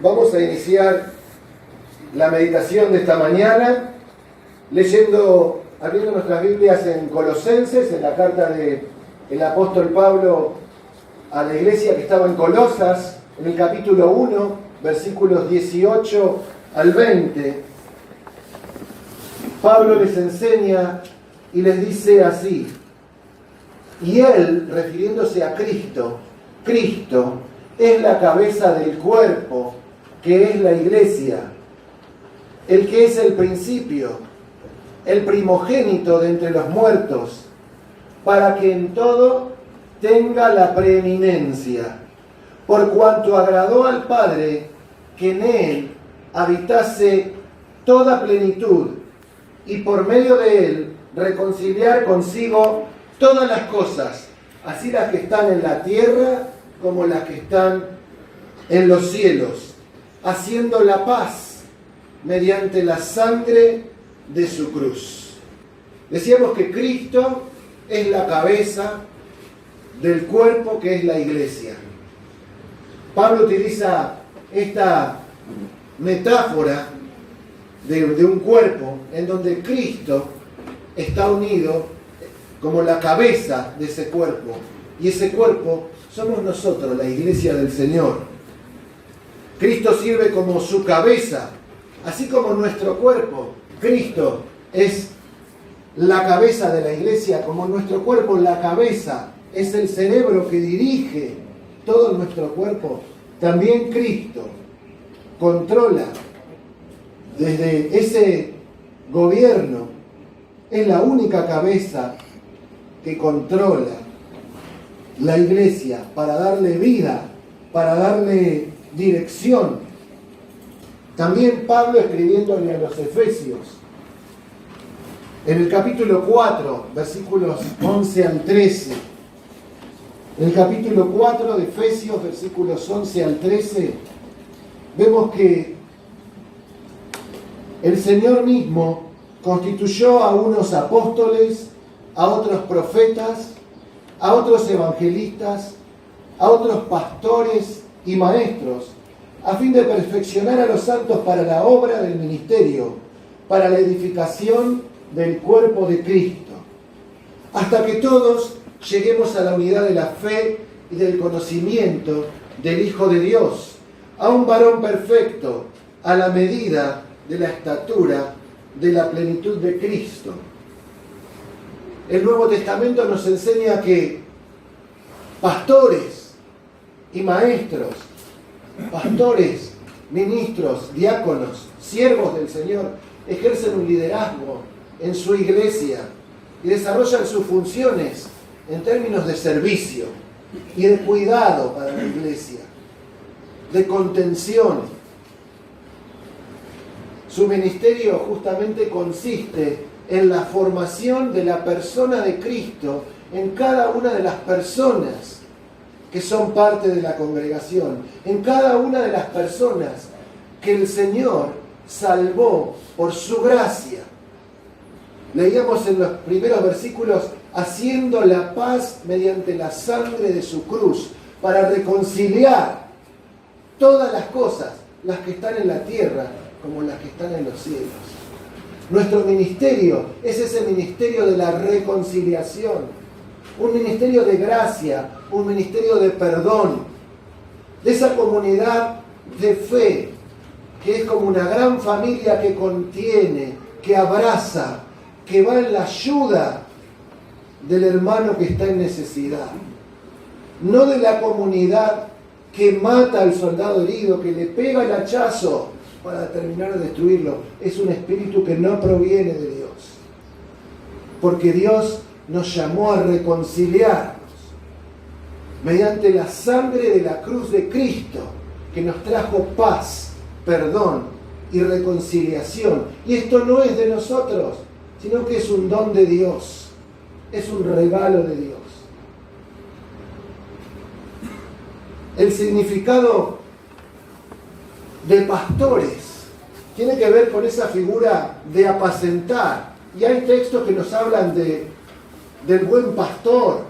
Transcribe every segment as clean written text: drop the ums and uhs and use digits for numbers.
Vamos a iniciar la meditación de esta mañana abriendo nuestras Biblias en Colosenses, en la carta del apóstol Pablo a la iglesia que estaba en Colosas, en el capítulo 1, versículos 18 al 20. Pablo les enseña y les dice así: y él, refiriéndose a Cristo, Cristo es la cabeza del cuerpo, que es la iglesia, el que es el principio, el primogénito de entre los muertos, para que en todo tenga la preeminencia, por cuanto agradó al Padre que en él habitase toda plenitud, y por medio de él reconciliar consigo todas las cosas, así las que están en la tierra como las que están en los cielos, haciendo la paz mediante la sangre de su cruz. Decíamos que Cristo es la cabeza del cuerpo que es la iglesia. Pablo utiliza esta metáfora de un cuerpo en donde Cristo está unido como la cabeza de ese cuerpo, y ese cuerpo somos nosotros, la iglesia del Señor. Cristo sirve como su cabeza, así como nuestro cuerpo. Cristo es la cabeza de la iglesia, como nuestro cuerpo, la cabeza es el cerebro que dirige todo nuestro cuerpo. También Cristo controla desde ese gobierno, es la única cabeza que controla la iglesia para darle vida, para darle dirección. También Pablo, escribiéndole a los Efesios, en el capítulo 4, versículos 11 al 13, en el capítulo 4 de Efesios, versículos 11 al 13, vemos que el Señor mismo constituyó a unos apóstoles, a otros profetas, a otros evangelistas, a otros pastores y maestros, a fin de perfeccionar a los santos para la obra del ministerio, para la edificación del cuerpo de Cristo, hasta que todos lleguemos a la unidad de la fe y del conocimiento del Hijo de Dios, a un varón perfecto, a la medida de la estatura de la plenitud de Cristo. El Nuevo Testamento nos enseña que pastores y maestros, pastores, ministros, diáconos, siervos del Señor, ejercen un liderazgo en su iglesia y desarrollan sus funciones en términos de servicio y de cuidado para la iglesia, de contención. Su ministerio justamente consiste en la formación de la persona de Cristo en cada una de las personas que son parte de la congregación, en cada una de las personas que el Señor salvó por su gracia. Leíamos en los primeros versículos: haciendo la paz mediante la sangre de su cruz, para reconciliar todas las cosas, las que están en la tierra como las que están en los cielos. Nuestro ministerio es ese ministerio de la reconciliación, un ministerio de gracia, un ministerio de perdón, de esa comunidad de fe que es como una gran familia que contiene, que abraza, que va en la ayuda del hermano que está en necesidad. No de la comunidad que mata al soldado herido, que le pega el hachazo para terminar de destruirlo. Es un espíritu que no proviene de Dios. Porque Dios nos llamó a reconciliarnos mediante la sangre de la cruz de Cristo, que nos trajo paz, perdón y reconciliación. Y esto no es de nosotros, sino que es un don de Dios, es un regalo de Dios. El significado de pastores tiene que ver con esa figura de apacentar. Y hay textos que nos hablan del buen pastor,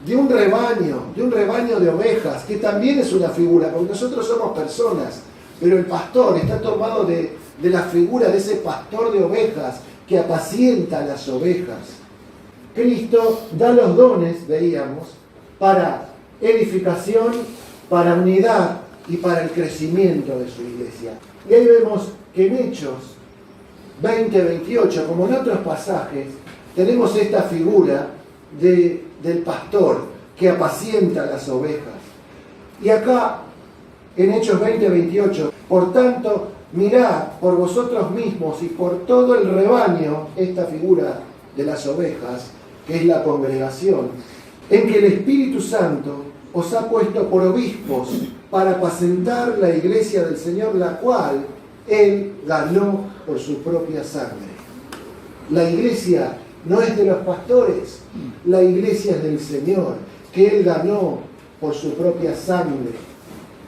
de un rebaño de ovejas, que también es una figura, porque nosotros somos personas, pero el pastor está tomado de la figura de ese pastor de ovejas que apacienta las ovejas. Cristo da los dones, veíamos, para edificación, para unidad y para el crecimiento de su iglesia. Y ahí vemos que en Hechos 20-28, como en otros pasajes, tenemos esta figura del pastor que apacienta las ovejas. Y acá, en Hechos 20-28, por tanto, mirad por vosotros mismos y por todo el rebaño, esta figura de las ovejas, que es la congregación, en que el Espíritu Santo os ha puesto por obispos para apacentar la iglesia del Señor, la cual Él ganó por su propia sangre. La iglesia no es de los pastores, la iglesia es del Señor, que Él ganó por su propia sangre.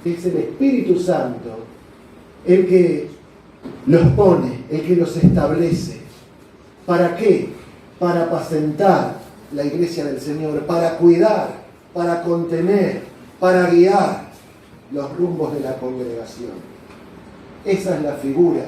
Es el Espíritu Santo el que los pone, el que los establece. ¿Para qué? Para apacentar la iglesia del Señor, para cuidar, para contener, para guiar los rumbos de la congregación. Esa es la figura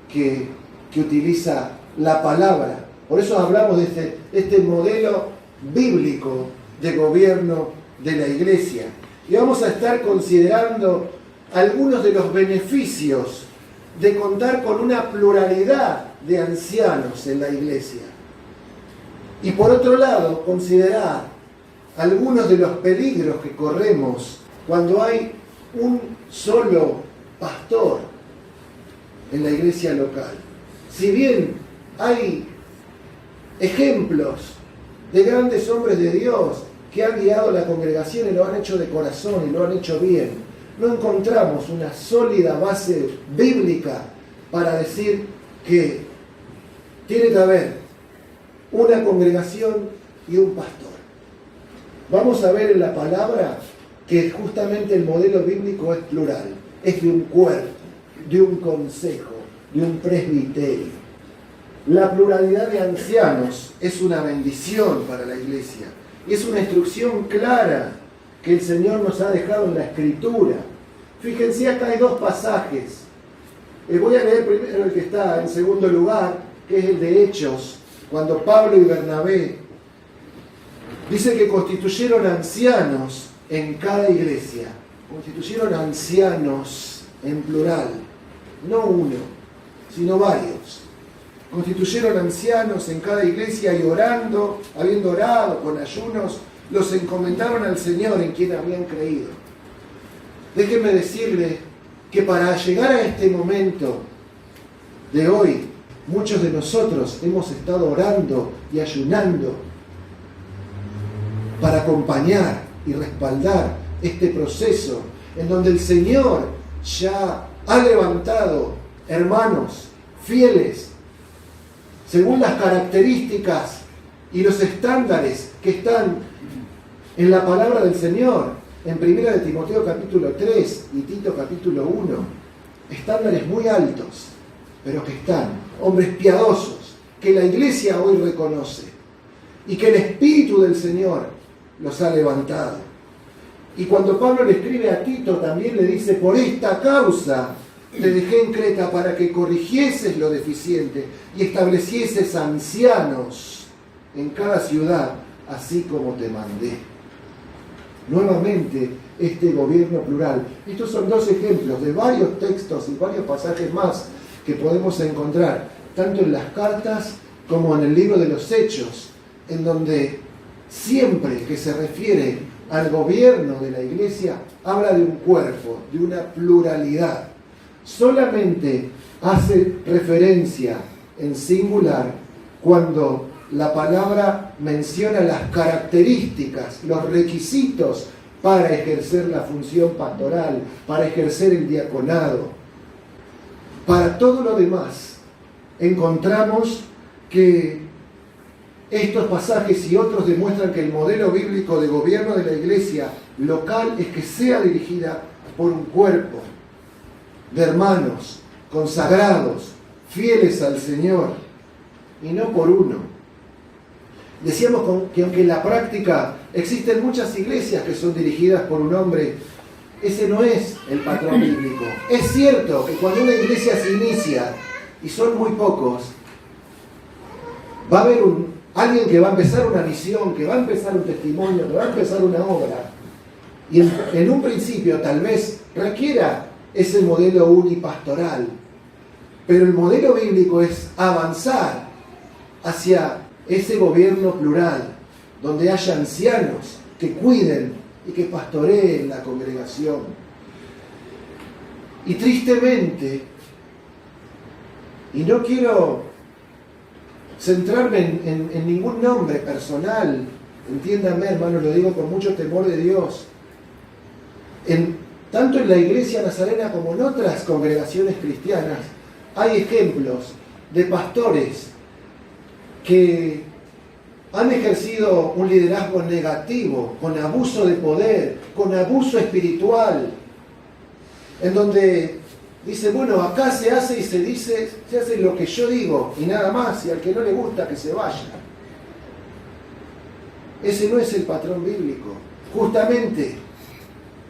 que utiliza la palabra. Por eso hablamos de este modelo bíblico de gobierno de la iglesia. Y vamos a estar considerando algunos de los beneficios de contar con una pluralidad de ancianos en la iglesia. Y por otro lado, considerar algunos de los peligros que corremos cuando hay un solo pastor en la iglesia local. Si bien hay ejemplos de grandes hombres de Dios que han guiado a la congregación y lo han hecho de corazón y lo han hecho bien, no encontramos una sólida base bíblica para decir que tiene que haber una congregación y un pastor. Vamos a ver en la palabra que justamente el modelo bíblico es plural, es de un cuerpo, de un consejo, de un presbiterio. La pluralidad de ancianos es una bendición para la iglesia y es una instrucción clara que el Señor nos ha dejado en la Escritura. Fíjense, acá hay dos pasajes. Voy a leer primero el que está en segundo lugar, que es el de Hechos, cuando Pablo y Bernabé dice que constituyeron ancianos en cada iglesia. Constituyeron ancianos en plural, no uno, sino varios. Constituyeron ancianos en cada iglesia y orando, habiendo orado con ayunos, los encomendaron al Señor en quien habían creído. Déjenme decirles que para llegar a este momento de hoy, muchos de nosotros hemos estado orando y ayunando para acompañar y respaldar este proceso en donde el Señor ya ha levantado hermanos fieles según las características y los estándares que están en la palabra del Señor, en 1 de Timoteo capítulo 3 y Tito capítulo 1, estándares muy altos, pero que están, hombres piadosos, que la iglesia hoy reconoce y que el Espíritu del Señor los ha levantado. Y cuando Pablo le escribe a Tito, también le dice: por esta causa te dejé en Creta para que corrigieses lo deficiente y establecieses ancianos en cada ciudad, así como te mandé. Nuevamente, este gobierno plural. Estos son dos ejemplos de varios textos y varios pasajes más que podemos encontrar, tanto en las cartas como en el libro de los Hechos, en donde siempre que se refiere al gobierno de la iglesia, habla de un cuerpo, de una pluralidad. Solamente hace referencia en singular cuando la palabra menciona las características, los requisitos para ejercer la función pastoral, para ejercer el diaconado. Para todo lo demás, encontramos que estos pasajes y otros demuestran que el modelo bíblico de gobierno de la iglesia local es que sea dirigida por un cuerpo de hermanos consagrados, fieles al Señor, y no por uno. Decíamos que aunque en la práctica existen muchas iglesias que son dirigidas por un hombre ese no es el patrón bíblico. Es cierto que cuando una iglesia se inicia, y son muy pocos, va a haber alguien que va a empezar una misión, que va a empezar un testimonio, que va a empezar una obra, y en un principio tal vez requiera ese modelo unipastoral, pero el modelo bíblico es avanzar hacia ese gobierno plural, donde haya ancianos que cuiden y que pastoreen la congregación. Y tristemente, y no quiero centrarme en ningún nombre personal, entiéndanme, hermanos, lo digo con mucho temor de Dios, tanto en la Iglesia Nazarena como en otras congregaciones cristianas, hay ejemplos de pastores que han ejercido un liderazgo negativo, con abuso de poder, con abuso espiritual, en donde dice, bueno, acá se hace y se dice, se hace lo que yo digo y nada más, y al que no le gusta que se vaya. Ese no es el patrón bíblico. Justamente,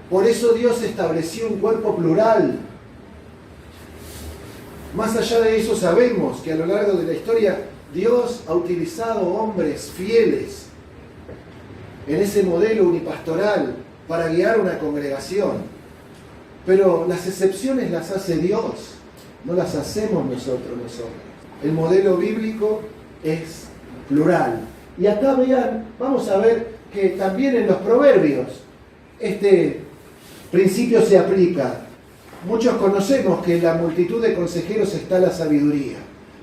por eso Dios estableció un cuerpo plural. Más allá de eso sabemos que a lo largo de la historia Dios ha utilizado hombres fieles en ese modelo unipastoral para guiar una congregación. Pero las excepciones las hace Dios, no las hacemos nosotros. El modelo bíblico es plural. Y acá vean, vamos a ver que también en los proverbios este principio se aplica. Muchos conocemos que en la multitud de consejeros está la sabiduría.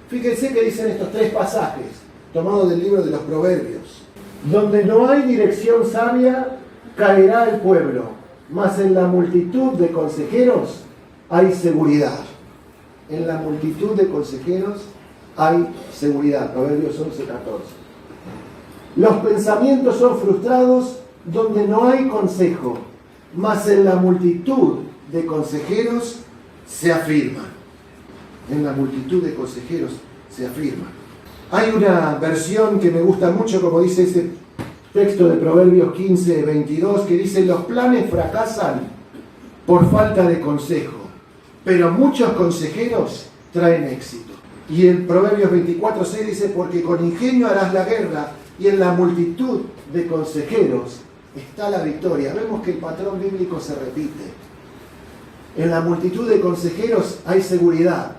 Fíjense que dicen estos 3 pasajes, tomados del libro de los proverbios. Donde no hay dirección sabia, caerá el pueblo, mas en la multitud de consejeros hay seguridad. En la multitud de consejeros hay seguridad. Proverbios 11:14. Los pensamientos son frustrados donde no hay consejo, mas en la multitud de consejeros se afirma. En la multitud de consejeros se afirma. Hay una versión que me gusta mucho, como dice ese texto de Proverbios 15:22, que dice: los planes fracasan por falta de consejo, pero muchos consejeros traen éxito. Y en Proverbios 24:6 dice: porque con ingenio harás la guerra, y en la multitud de consejeros está la victoria. Vemos que el patrón bíblico se repite. En la multitud de consejeros hay seguridad.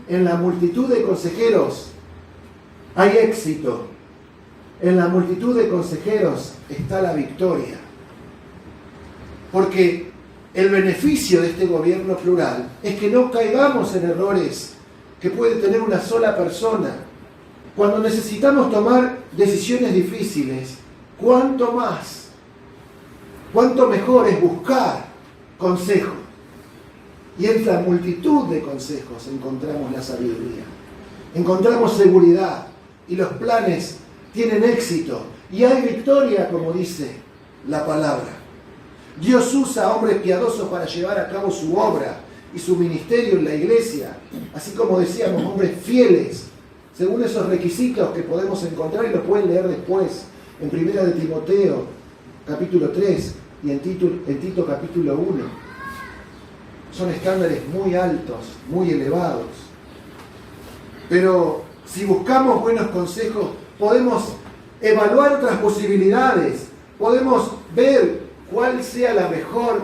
En la multitud de consejeros hay éxito. En la multitud de consejeros está la victoria. Porque el beneficio de este gobierno plural es que no caigamos en errores que puede tener una sola persona. Cuando necesitamos tomar decisiones difíciles, cuánto mejor es buscar consejo. Y en la multitud de consejos encontramos la sabiduría, encontramos seguridad, y los planes tienen éxito, y hay victoria, como dice la palabra. Dios usa a hombres piadosos para llevar a cabo su obra y su ministerio en la iglesia, así como decíamos, hombres fieles, según esos requisitos que podemos encontrar, y los pueden leer después en 1 de Timoteo capítulo 3 y en Tito capítulo 1. Son estándares muy altos, muy elevados. Pero si buscamos buenos consejos, podemos evaluar otras posibilidades, podemos ver cuál sea la mejor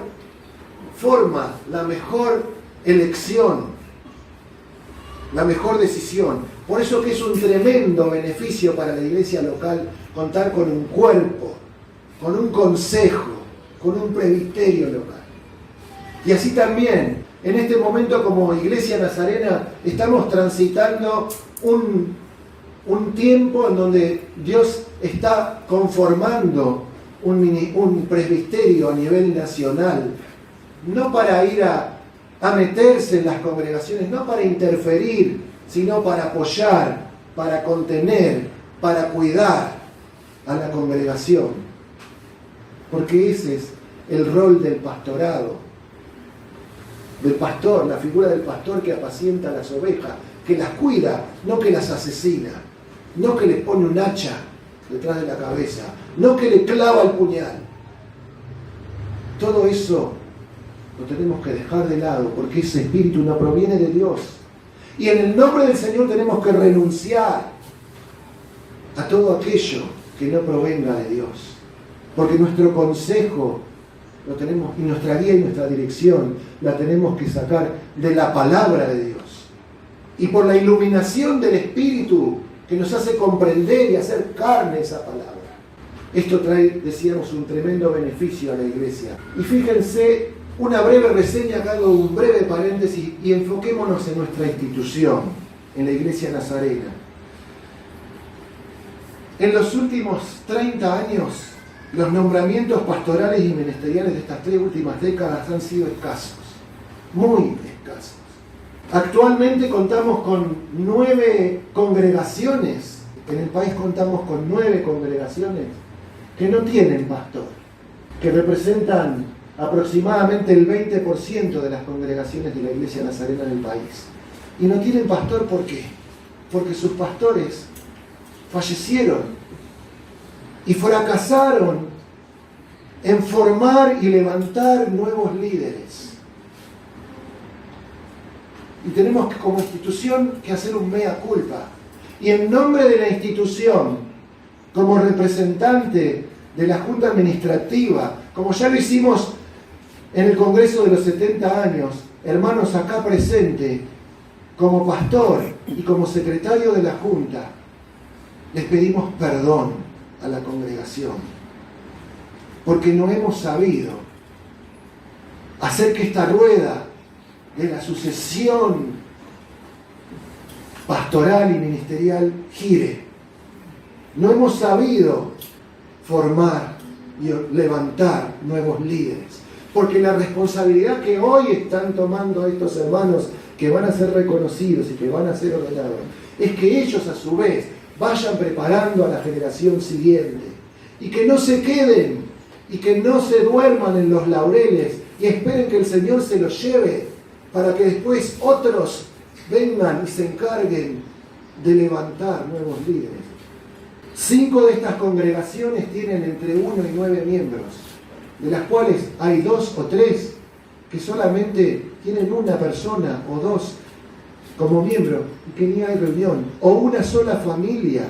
forma, la mejor elección, la mejor decisión. Por eso que es un tremendo beneficio para la iglesia local contar con un cuerpo, con un consejo, con un presbiterio local. Y así también, en este momento como Iglesia Nazarena, estamos transitando un tiempo en donde Dios está conformando un presbiterio a nivel nacional, no para ir a meterse en las congregaciones, no para interferir, sino para apoyar, para contener, para cuidar a la congregación. Porque ese es el rol del pastorado. Del pastor, la figura del pastor que apacienta las ovejas, que las cuida, no que las asesina, no que les pone un hacha detrás de la cabeza, no que le clava el puñal. Todo eso lo tenemos que dejar de lado porque ese espíritu no proviene de Dios. Y en el nombre del Señor tenemos que renunciar a todo aquello que no provenga de Dios. Porque nuestro consejo lo tenemos, y nuestra guía y nuestra dirección la tenemos que sacar de la palabra de Dios. Y por la iluminación del Espíritu que nos hace comprender y hacer carne esa palabra. Esto trae, decíamos, un tremendo beneficio a la iglesia. Y fíjense, una breve reseña, acá hago un breve paréntesis y enfoquémonos en nuestra institución, en la Iglesia Nazarena. En los últimos 30 años, los nombramientos pastorales y ministeriales de estas 3 últimas décadas han sido escasos, muy escasos. Actualmente contamos con 9 congregaciones, en el país contamos con 9 congregaciones que no tienen pastor, que representan aproximadamente el 20% de las congregaciones de la Iglesia Nazarena en el país. Y no tienen pastor, ¿por qué? Porque sus pastores fallecieron y fracasaron en formar y levantar nuevos líderes. Y tenemos que, como institución, que hacer un mea culpa. Y en nombre de la institución, como representante de la Junta Administrativa, como ya lo hicimos en el Congreso de los 70 años, hermanos acá presente, como pastor y como secretario de la Junta, les pedimos perdón a la congregación, porque no hemos sabido hacer que esta rueda de la sucesión pastoral y ministerial gire. No hemos sabido formar y levantar nuevos líderes, porque la responsabilidad que hoy están tomando estos hermanos que van a ser reconocidos y que van a ser ordenados, es que ellos a su vez vayan preparando a la generación siguiente y que no se queden y que no se duerman en los laureles y esperen que el Señor se los lleve para que después otros vengan y se encarguen de levantar nuevos líderes. 5 de estas congregaciones tienen entre 1 y 9 miembros, de las cuales hay 2 o 3 que solamente tienen una persona o 2 como miembro y que ni hay reunión, o una sola familia,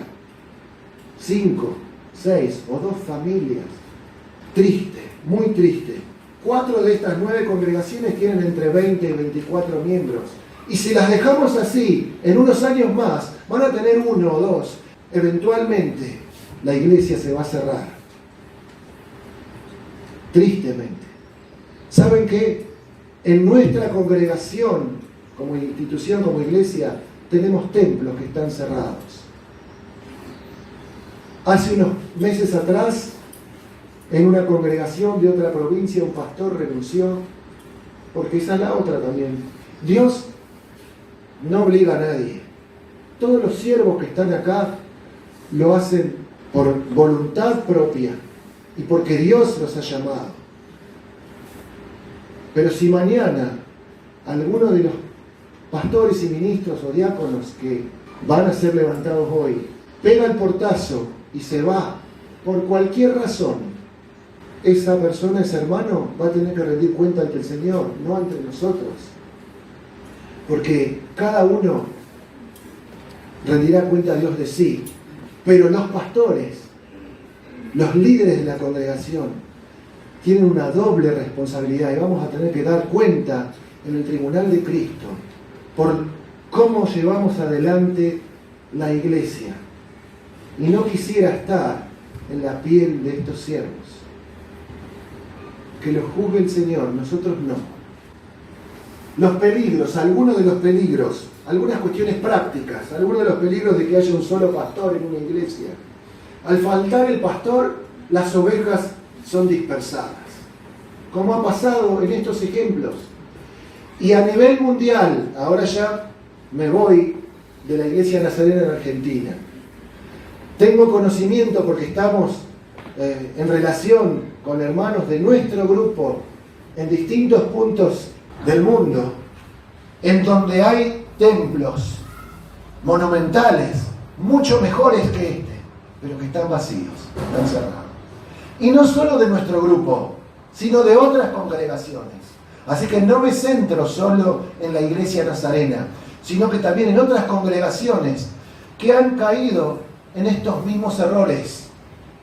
5, 6 o 2 familias. Triste, muy triste. 4 de estas 9 congregaciones tienen entre 20 y 24 miembros. Y si las dejamos así, en unos años más, van a tener 1 o 2. Eventualmente, la iglesia se va a cerrar. Tristemente. ¿Saben qué? En nuestra congregación, como institución, como iglesia, tenemos templos que están cerrados. Hace unos meses atrás, en una congregación de otra provincia, un pastor renunció, porque esa es la otra también. Dios no obliga a nadie. Todos los siervos que están acá lo hacen por voluntad propia y porque Dios los ha llamado. Pero si mañana alguno de los pastores y ministros o diáconos que van a ser levantados hoy pega el portazo y se va por cualquier razón, esa persona, ese hermano, va a tener que rendir cuenta ante el Señor, no ante nosotros. Porque cada uno rendirá cuenta a Dios de sí. Pero los pastores, los líderes de la congregación, tienen una doble responsabilidad y vamos a tener que dar cuenta en el tribunal de Cristo por cómo llevamos adelante la iglesia. Y no quisiera estar en la piel de estos siervos. Que los juzgue el Señor, nosotros no. Los peligros, algunos de los peligros, algunas cuestiones prácticas, algunos de los peligros de que haya un solo pastor en una iglesia. Al faltar el pastor, las ovejas son dispersadas, como ha pasado en estos ejemplos. Y a nivel mundial, ahora ya me voy de la Iglesia Nazarena en Argentina. Tengo conocimiento porque estamos en relación con hermanos de nuestro grupo en distintos puntos del mundo, en donde hay templos monumentales, mucho mejores que este, pero que están vacíos, están cerrados. Y no solo de nuestro grupo, sino de otras congregaciones. Así que no me centro solo en la iglesia nazarena, sino que también en otras congregaciones que han caído en estos mismos errores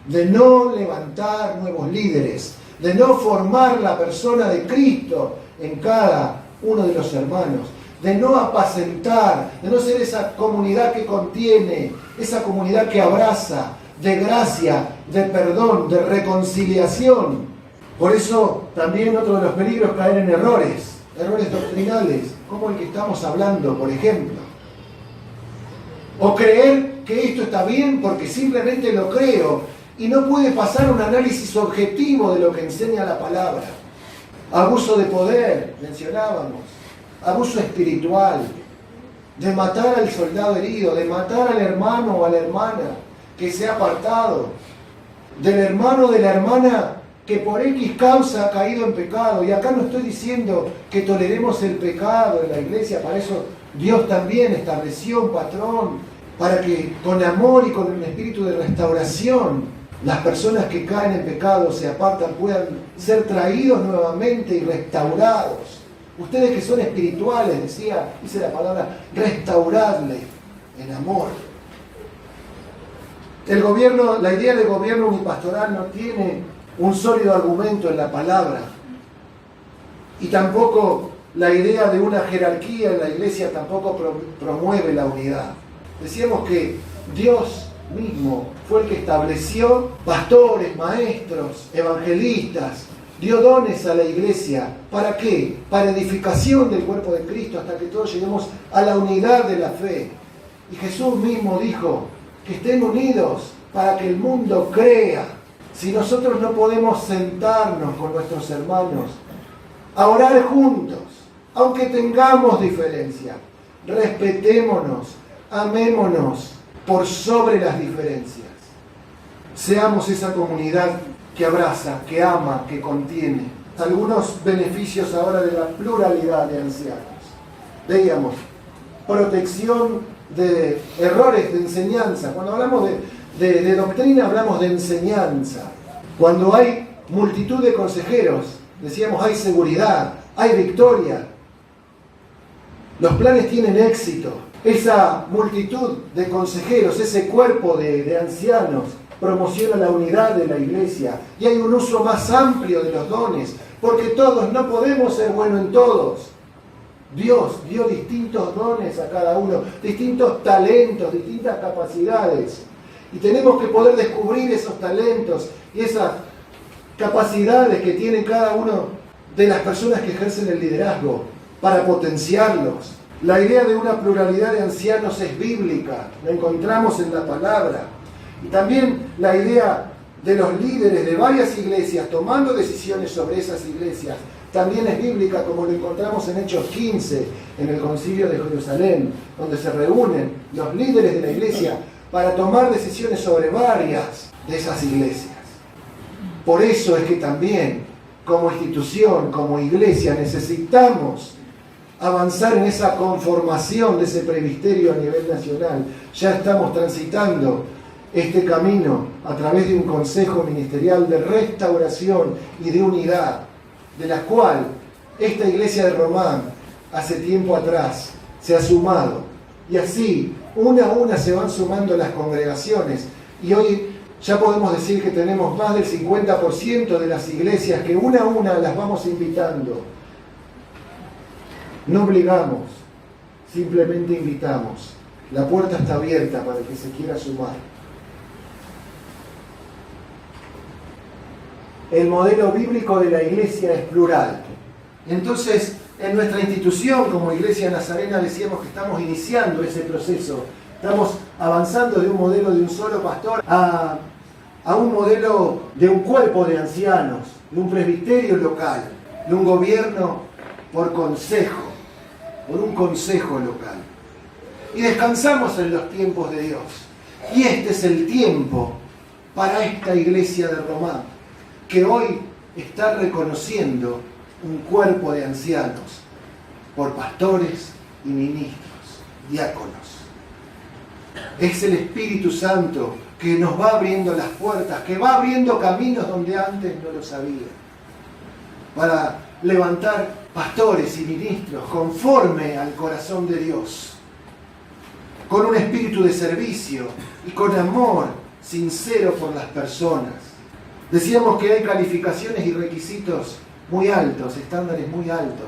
de no levantar nuevos líderes, de no formar la persona de Cristo en cada uno de los hermanos, de no apacentar, de no ser esa comunidad que contiene, esa comunidad que abraza, de gracia, de perdón, de reconciliación. Por eso también otro de los peligros es caer en errores doctrinales, como el que estamos hablando, por ejemplo. O creer que esto está bien porque simplemente lo creo y no puede pasar un análisis objetivo de lo que enseña la palabra. Abuso de poder, mencionábamos. Abuso espiritual, de matar al soldado herido, de matar al hermano o a la hermana que se ha apartado, del hermano o de la hermana que por X causa ha caído en pecado. Y acá no estoy diciendo que toleremos el pecado en la iglesia, para eso Dios también estableció un patrón, para que con amor y con un espíritu de restauración, las personas que caen en pecado, se apartan, puedan ser traídos nuevamente y restaurados. Ustedes que son espirituales, dice la palabra, restauradle en amor. La idea de gobierno unipastoral no tiene un sólido argumento en la palabra. Y tampoco la idea de una jerarquía en la iglesia tampoco promueve la unidad. Decíamos que Dios mismo fue el que estableció pastores, maestros, evangelistas, dio dones a la iglesia. ¿Para qué? Para edificación del cuerpo de Cristo, hasta que todos lleguemos a la unidad de la fe. Y Jesús mismo dijo que estén unidos para que el mundo crea. Si nosotros no podemos sentarnos con nuestros hermanos a orar juntos, aunque tengamos diferencias, respetémonos, amémonos por sobre las diferencias. Seamos esa comunidad que abraza, que ama, que contiene. Algunos beneficios ahora de la pluralidad de ancianos. Veíamos, protección de errores de enseñanza. Cuando hablamos de doctrina, hablamos de enseñanza. Cuando hay multitud de consejeros, decíamos, hay seguridad, hay victoria. Los planes tienen éxito. Esa multitud de consejeros, ese cuerpo de ancianos, promociona la unidad de la iglesia y hay un uso más amplio de los dones, porque todos no podemos ser buenos en todos. Dios dio distintos dones a cada uno, distintos talentos, distintas capacidades, y tenemos que poder descubrir esos talentos y esas capacidades que tiene cada uno de las personas que ejercen el liderazgo para potenciarlos. La idea de una pluralidad de ancianos es bíblica, la encontramos en la palabra. Y también la idea de los líderes de varias iglesias tomando decisiones sobre esas iglesias también es bíblica, como lo encontramos en Hechos 15, en el Concilio de Jerusalén, donde se reúnen los líderes de la iglesia para tomar decisiones sobre varias de esas iglesias. Por eso es que también, como institución, como iglesia, necesitamos avanzar en esa conformación de ese presbiterio a nivel nacional. Ya estamos transitando este camino a través de un consejo ministerial de restauración y de unidad, de la cual esta iglesia de Román hace tiempo atrás se ha sumado. Y así, una a una se van sumando las congregaciones. Y hoy ya podemos decir que tenemos más del 50% de las iglesias que una a una las vamos invitando. No obligamos, simplemente invitamos. La puerta está abierta para el que se quiera sumar. El modelo bíblico de la iglesia es plural. Entonces, en nuestra institución como Iglesia Nazarena decíamos que estamos iniciando ese proceso. Estamos avanzando de un modelo de un solo pastor a un modelo de un cuerpo de ancianos, de un presbiterio local, de un gobierno por consejo, por un consejo local. Y descansamos en los tiempos de Dios. Y este es el tiempo para esta iglesia de Román, que hoy está reconociendo un cuerpo de ancianos por pastores y ministros, diáconos. Es el Espíritu Santo que nos va abriendo las puertas, que va abriendo caminos donde antes no los había, para levantar pastores y ministros conforme al corazón de Dios, con un espíritu de servicio y con amor sincero por las personas. Decíamos que hay calificaciones y requisitos muy altos, estándares muy altos,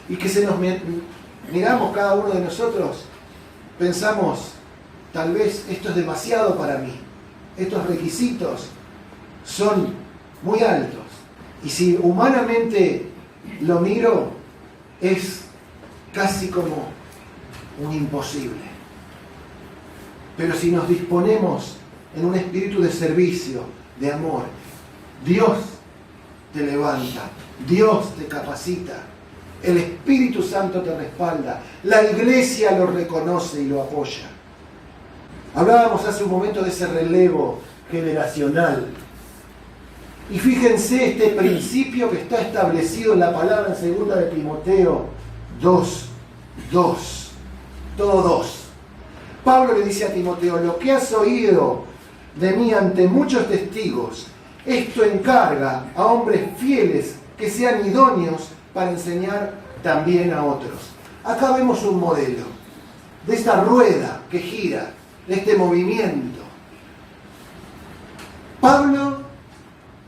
y que se nos miramos cada uno de nosotros, pensamos, tal vez esto es demasiado para mí, estos requisitos son muy altos, y si humanamente lo miro, es casi como un imposible. Pero si nos disponemos en un espíritu de servicio, de amor, Dios te levanta, Dios te capacita, el Espíritu Santo te respalda, la iglesia lo reconoce y lo apoya. Hablábamos hace un momento de ese relevo generacional. Y fíjense este principio que está establecido en la palabra en 2 de Timoteo 2. Todo 2. Pablo le dice a Timoteo, lo que has oído de mí ante muchos testigos, esto encarga a hombres fieles que sean idóneos para enseñar también a otros. Acá vemos un modelo de esta rueda que gira, de este movimiento. Pablo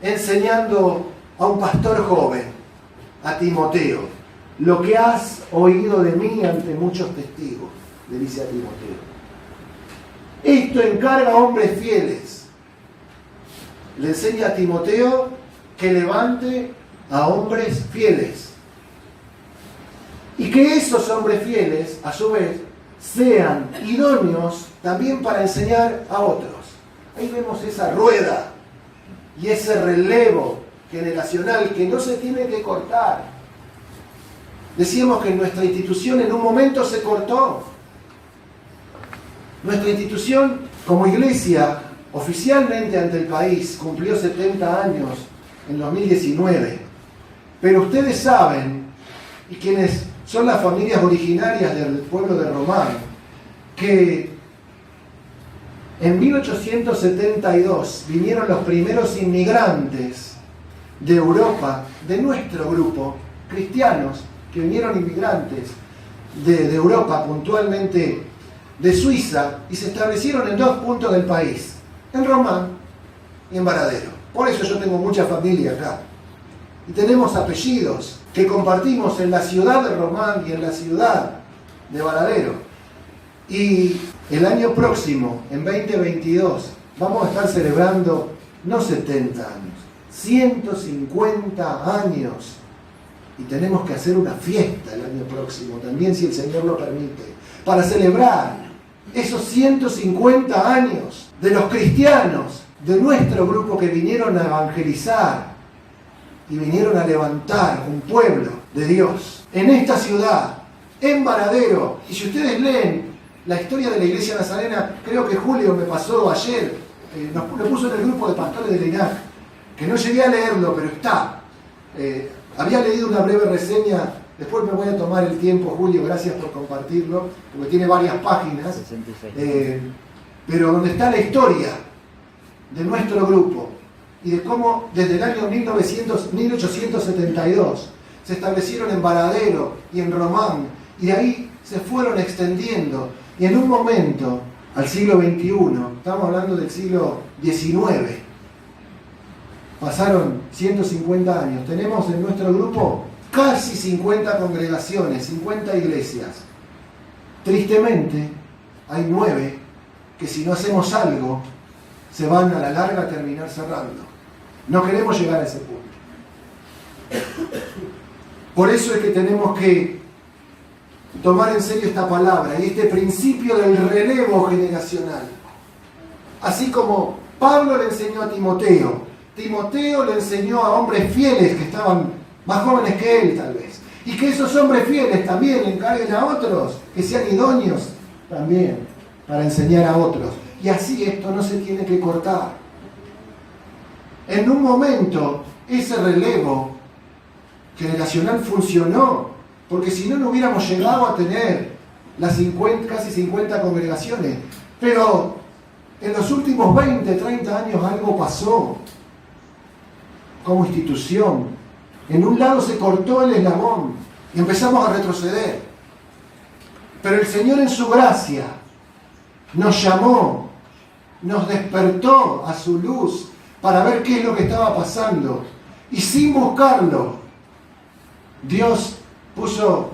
enseñando a un pastor joven, a Timoteo, lo que has oído de mí ante muchos testigos, le dice a Timoteo. Esto encarga a hombres fieles. Le enseña a Timoteo que levante a hombres fieles. Y que esos hombres fieles, a su vez, sean idóneos también para enseñar a otros. Ahí vemos esa rueda y ese relevo generacional que no se tiene que cortar. Decíamos que nuestra institución en un momento se cortó. Nuestra institución como iglesia oficialmente ante el país cumplió 70 años en 2019. Pero ustedes saben, y quienes son las familias originarias del pueblo de Román, que en 1872 vinieron los primeros inmigrantes de Europa, de nuestro grupo, cristianos, que vinieron inmigrantes de Europa, puntualmente de Suiza, y se establecieron en 2 puntos del país, en Román y en Varadero. Por eso yo tengo mucha familia acá. Y tenemos apellidos que compartimos en la ciudad de Román y en la ciudad de Varadero. Y el año próximo, en 2022, vamos a estar celebrando no 70 años, 150 años. Y tenemos que hacer una fiesta el año próximo, también si el Señor lo permite, para celebrar esos 150 años de los cristianos de nuestro grupo que vinieron a evangelizar y vinieron a levantar un pueblo de Dios en esta ciudad, en Varadero. Y si ustedes leen la historia de la Iglesia Nazarena, creo que Julio me pasó ayer, lo puso en el grupo de pastores de Linac, que no llegué a leerlo, pero está. Había leído una breve reseña, después me voy a tomar el tiempo, Julio, gracias por compartirlo, porque tiene varias páginas, pero donde está la historia de nuestro grupo y de cómo desde el año 1872 se establecieron en Varadero y en Román, y de ahí se fueron extendiendo, y en un momento, al siglo XXI, estamos hablando del siglo XIX, pasaron 150 años, tenemos en nuestro grupo casi 50 congregaciones, 50 iglesias. Tristemente, hay 9 que si no hacemos algo, se van a la larga a terminar cerrando. No queremos llegar a ese punto. Por eso es que tenemos que tomar en serio esta palabra y este principio del relevo generacional. Así como Pablo le enseñó a Timoteo, Timoteo le enseñó a hombres fieles que estaban más jóvenes que él tal vez, y que esos hombres fieles también encarguen a otros, que sean idóneos también para enseñar a otros. Y así esto no se tiene que cortar. En un momento ese relevo generacional funcionó, porque si no, no hubiéramos llegado a tener las casi 50 congregaciones. Pero en los últimos 20, 30 años algo pasó como institución. En un lado se cortó el eslabón Y empezamos a retroceder. Pero el Señor en su gracia nos llamó, nos despertó a su luz para ver qué es lo que estaba pasando. Y sin buscarlo, Dios puso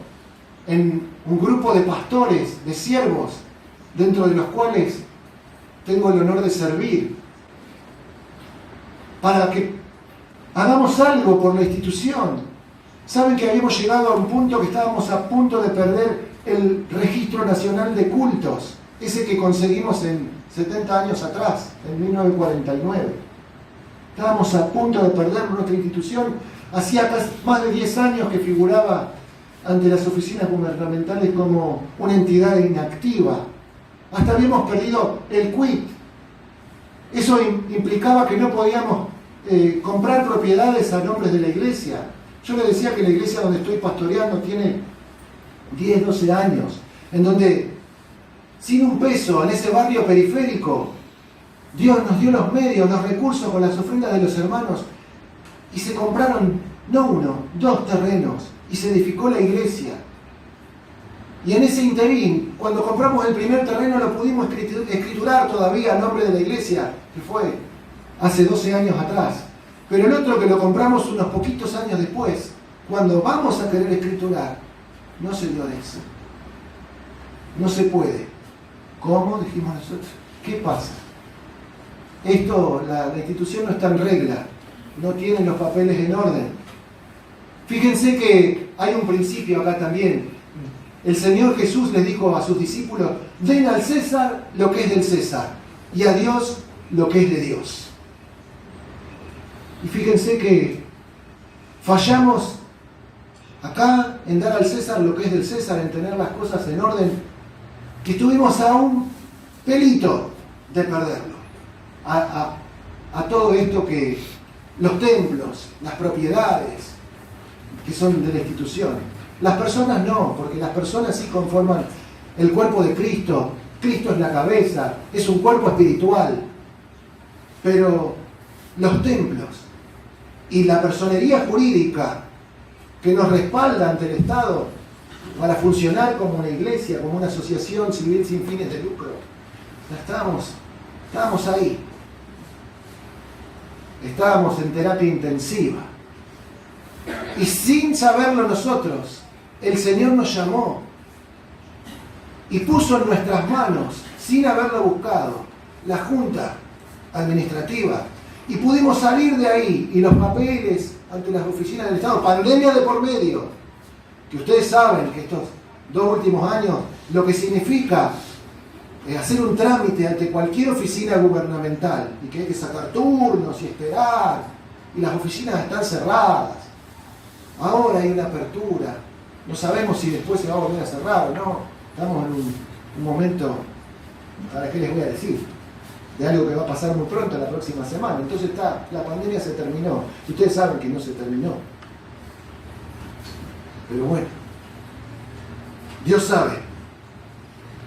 en un grupo de pastores, de siervos, dentro de los cuales tengo el honor de servir, para que hagamos algo por la institución. Saben que habíamos llegado a un punto que estábamos a punto de perder el Registro Nacional de Cultos, ese que conseguimos en 70 años atrás, en 1949. Estábamos a punto de perder nuestra institución. Hacía más de 10 años que figuraba ante las oficinas gubernamentales como una entidad inactiva. Hasta habíamos perdido el quit. Eso implicaba que no podíamos comprar propiedades a nombre de la iglesia. Yo le decía que la iglesia donde estoy pastoreando tiene 10, 12 años, en donde sin un peso en ese barrio periférico, Dios nos dio los medios, los recursos con las ofrendas de los hermanos, y se compraron no uno, 2 terrenos, y se edificó la iglesia. Y en ese interín, cuando compramos el primer terreno, lo pudimos escriturar todavía a nombre de la iglesia, que fue hace 12 años atrás. Pero el otro que lo compramos unos poquitos años después, cuando vamos a querer escriturar, no se dio de eso. No se puede. ¿Cómo? Dijimos nosotros. ¿Qué pasa? Esto, la institución no está en regla, no tiene los papeles en orden. Fíjense que hay un principio acá también. El Señor Jesús les dijo a sus discípulos: den al César lo que es del César y a Dios lo que es de Dios. Y fíjense que fallamos acá en dar al César lo que es del César, en tener las cosas en orden, que estuvimos a un pelito de perderlo. A todo esto que los templos, las propiedades que son de la institución. Las personas no, porque las personas sí conforman el cuerpo de Cristo. Cristo es la cabeza, es un cuerpo espiritual. Pero los templos y la personería jurídica que nos respalda ante el Estado para funcionar como una iglesia, como una asociación civil sin fines de lucro, estábamos ahí. Estábamos en terapia intensiva. Y sin saberlo nosotros, el Señor nos llamó y puso en nuestras manos, sin haberlo buscado, la junta administrativa. Y pudimos salir de ahí, y los papeles ante las oficinas del Estado, pandemia de por medio, que ustedes saben que estos 2 últimos años, lo que significa hacer un trámite ante cualquier oficina gubernamental, y que hay que sacar turnos y esperar, y las oficinas están cerradas. Ahora hay una apertura, no sabemos si después se va a volver a cerrar o no. Estamos en un momento, ¿para qué les voy a decir? De algo que va a pasar muy pronto, la próxima semana. Entonces la pandemia se terminó. Ustedes saben que no se terminó. Pero bueno, Dios sabe.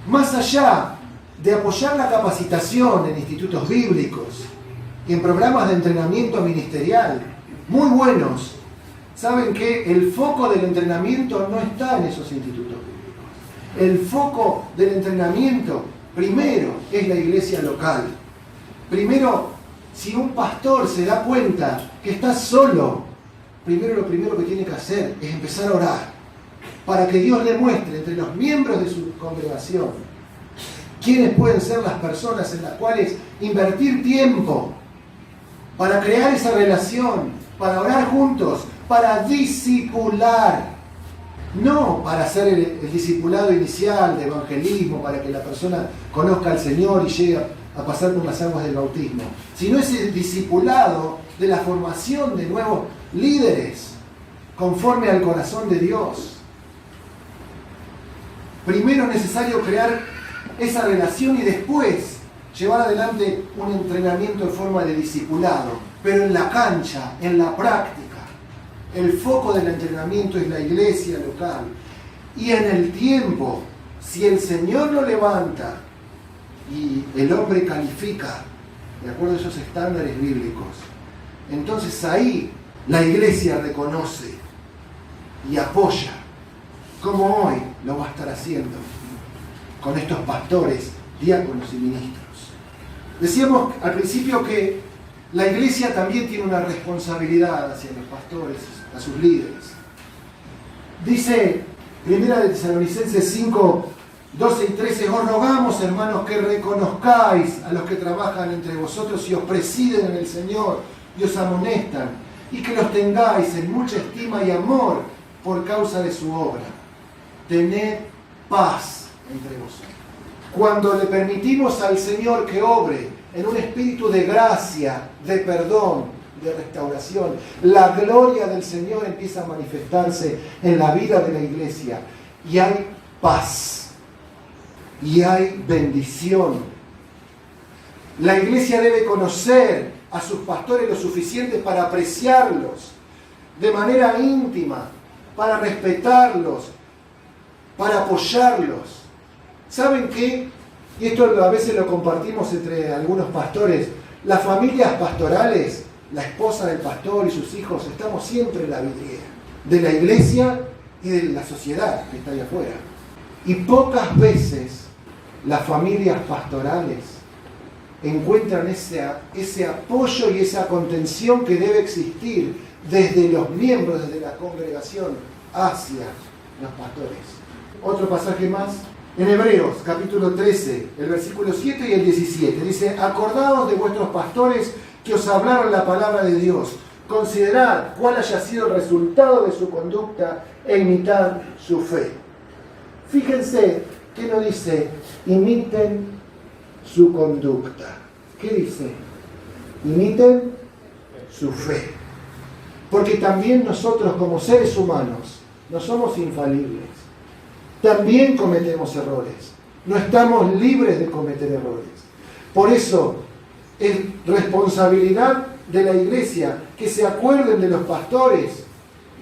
Más allá de apoyar la capacitación en institutos bíblicos y en programas de entrenamiento ministerial, muy buenos, saben que el foco del entrenamiento no está en esos institutos bíblicos. El foco del entrenamiento, primero, es la iglesia local. Primero, si un pastor se da cuenta que está solo, lo primero que tiene que hacer es empezar a orar para que Dios le muestre entre los miembros de su congregación quiénes pueden ser las personas en las cuales invertir tiempo para crear esa relación, para orar juntos, para discipular. No para hacer el discipulado inicial de evangelismo, para que la persona conozca al Señor y llegue a pasar por las aguas del bautismo, sino ese discipulado de la formación de nuevos líderes conforme al corazón de Dios. Primero es necesario crear esa relación y después llevar adelante un entrenamiento en forma de discipulado, pero en la cancha, en la práctica. El foco del entrenamiento es la iglesia local. Y en el tiempo, si el Señor lo levanta y el hombre califica de acuerdo a esos estándares bíblicos, entonces ahí la iglesia reconoce y apoya como hoy lo va a estar haciendo con estos pastores, diáconos y ministros. Decíamos al principio que la iglesia también tiene una responsabilidad hacia los pastores, a sus líderes. Dice 1 Tesalonicenses 5, 12 y 13, os rogamos, hermanos, que reconozcáis a los que trabajan entre vosotros y os presiden en el Señor y os amonestan, y que los tengáis en mucha estima y amor por causa de su obra. Tened paz entre vosotros. Cuando le permitimos al Señor que obre en un espíritu de gracia, de perdón, de restauración, la gloria del Señor empieza a manifestarse en la vida de la iglesia y hay paz y hay bendición. La iglesia debe conocer a sus pastores lo suficiente para apreciarlos de manera íntima, para respetarlos, para apoyarlos. ¿Saben qué? Y esto a veces lo compartimos entre algunos pastores. Las familias pastorales, la esposa del pastor y sus hijos, estamos siempre en la vidriera de la iglesia y de la sociedad que está ahí afuera. Y pocas veces las familias pastorales encuentran ese apoyo y esa contención que debe existir desde los miembros, desde la congregación, hacia los pastores. Otro pasaje más, en Hebreos, capítulo 13, el versículo 7 y el 17, dice, acordaos de vuestros pastores que os hablaron la palabra de Dios, considerad cuál haya sido el resultado de su conducta e imitad su fe. Fíjense que no dice, imiten su conducta. ¿Qué dice? Imiten su fe. Porque también nosotros como seres humanos no somos infalibles. También cometemos errores. No estamos libres de cometer errores. Por eso es responsabilidad de la iglesia que se acuerden de los pastores,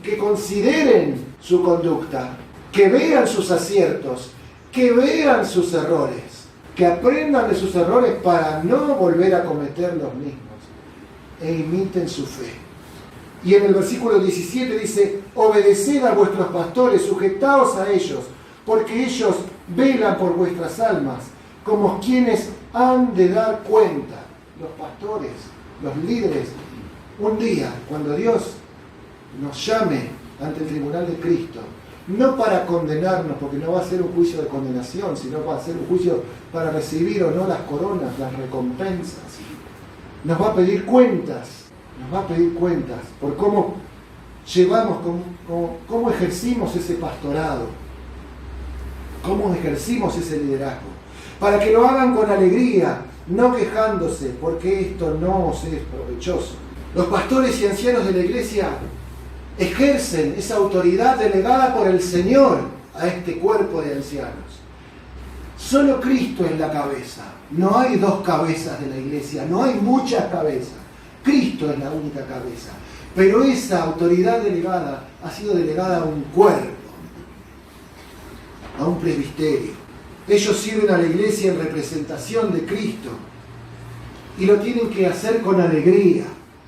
que consideren su conducta, que vean sus aciertos, que vean sus errores, que aprendan de sus errores para no volver a cometer los mismos e imiten su fe. Y en el versículo 17 dice, obedeced a vuestros pastores, sujetaos a ellos, porque ellos velan por vuestras almas, como quienes han de dar cuenta, los pastores, los líderes, un día, cuando Dios nos llame ante el tribunal de Cristo, no para condenarnos, porque no va a ser un juicio de condenación, sino va a ser un juicio para recibir o no las coronas, las recompensas. Nos va a pedir cuentas por cómo llevamos, cómo ejercimos ese pastorado, cómo ejercimos ese liderazgo, para que lo hagan con alegría, no quejándose, porque esto no os es provechoso. Los pastores y ancianos de la iglesia ejercen esa autoridad delegada por el Señor a este cuerpo de ancianos. Solo Cristo es la cabeza. No hay dos cabezas de la iglesia, no hay muchas cabezas. Cristo es la única cabeza. Pero esa autoridad delegada ha sido delegada a un cuerpo, a un presbiterio. Ellos sirven a la iglesia en representación de Cristo y lo tienen que hacer con alegría,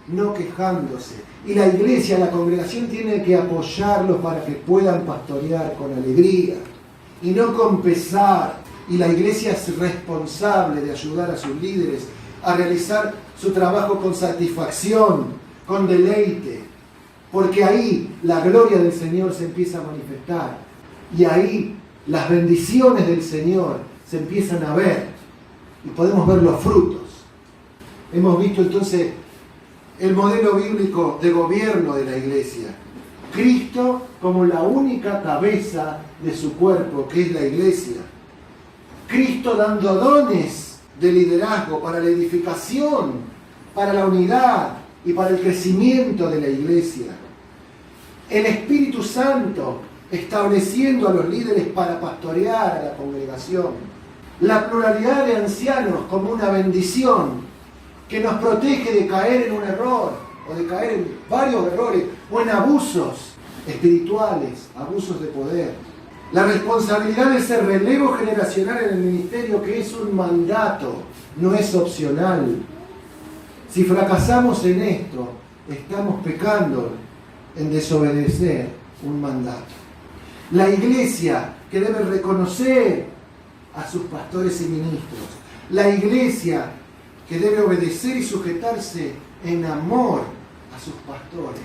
no quejándose. Y la iglesia, la congregación tiene que apoyarlos para que puedan pastorear con alegría y no con pesar. Y la iglesia es responsable de ayudar a sus líderes a realizar su trabajo con satisfacción, con deleite, porque ahí la gloria del Señor se empieza a manifestar y ahí las bendiciones del Señor se empiezan a ver y podemos ver los frutos. Hemos visto entonces el modelo bíblico de gobierno de la iglesia. Cristo como la única cabeza de su cuerpo, que es la iglesia. Cristo dando dones de liderazgo para la edificación, para la unidad y para el crecimiento de la iglesia. El Espíritu Santo estableciendo a los líderes para pastorear a la congregación. La pluralidad de ancianos como una bendición que nos protege de caer en un error o de caer en varios errores o en abusos espirituales, abusos de poder. La responsabilidad de ese relevo generacional en el ministerio, que es un mandato, no es opcional. Si fracasamos en esto, estamos pecando en desobedecer un mandato. La iglesia que debe reconocer a sus pastores y ministros. La iglesia que debe obedecer y sujetarse en amor a sus pastores.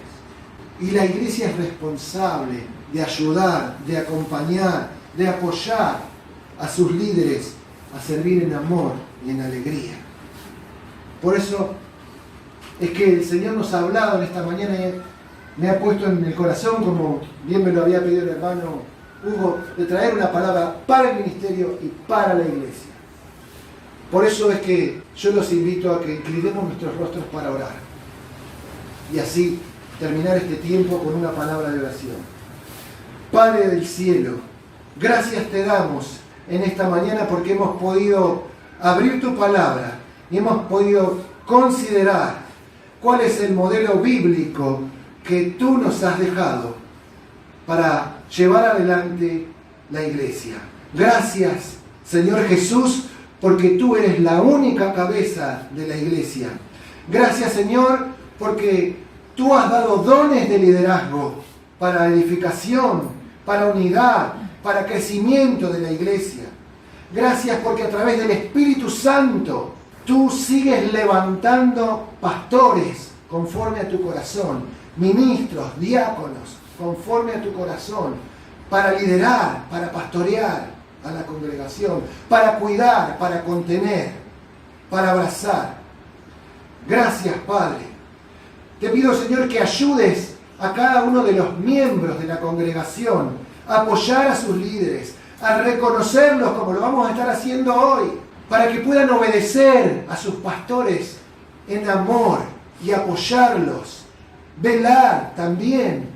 Y la iglesia es responsable de ayudar, de acompañar, de apoyar a sus líderes a servir en amor y en alegría. Por eso es que el Señor nos ha hablado en esta mañana y me ha puesto en el corazón, como bien me lo había pedido el hermano Hugo, de traer una palabra para el ministerio y para la iglesia. Por eso es que yo los invito a que inclinemos nuestros rostros para orar y así terminar este tiempo con una palabra de oración. Padre del cielo, gracias te damos en esta mañana porque hemos podido abrir tu palabra y hemos podido considerar cuál es el modelo bíblico que tú nos has dejado para llevar adelante la iglesia. Gracias, Señor Jesús, porque tú eres la única cabeza de la iglesia. Gracias, Señor, porque tú has dado dones de liderazgo para edificación, para unidad, para crecimiento de la iglesia. Gracias porque a través del Espíritu Santo tú sigues levantando pastores conforme a tu corazón, ministros, diáconos, conforme a tu corazón, para liderar, para pastorear a la congregación, para cuidar, para contener, para abrazar. Gracias, Padre. Te pido, Señor, que ayudes a cada uno de los miembros de la congregación a apoyar a sus líderes, a reconocerlos como lo vamos a estar haciendo hoy, para que puedan obedecer a sus pastores en amor y apoyarlos. Velar también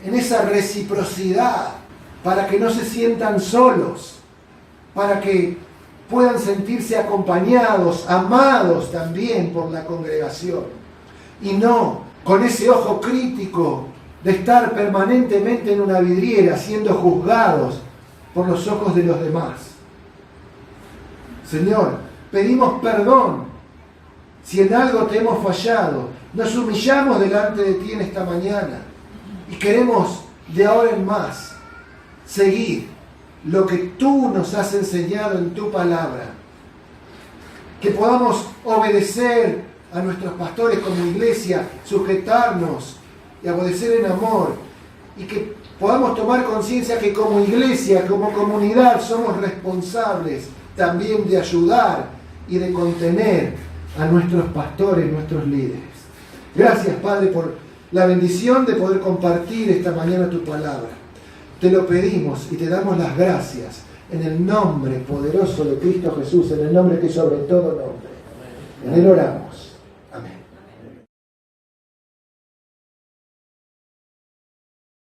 en esa reciprocidad, para que no se sientan solos, para que puedan sentirse acompañados, amados también por la congregación. Y no con ese ojo crítico de estar permanentemente en una vidriera siendo juzgados por los ojos de los demás. Señor, pedimos perdón si en algo te hemos fallado. Nos humillamos delante de ti en esta mañana y queremos de ahora en más seguir lo que tú nos has enseñado en tu palabra. Que podamos obedecer a nuestros pastores como iglesia, sujetarnos y obedecer en amor, y que podamos tomar conciencia que como iglesia, como comunidad, somos responsables también de ayudar y de contener a nuestros pastores, nuestros líderes. Gracias, Padre, por la bendición de poder compartir esta mañana tu palabra. Te lo pedimos y te damos las gracias en el nombre poderoso de Cristo Jesús, en el nombre que es sobre todo nombre. En él oramos. Amén.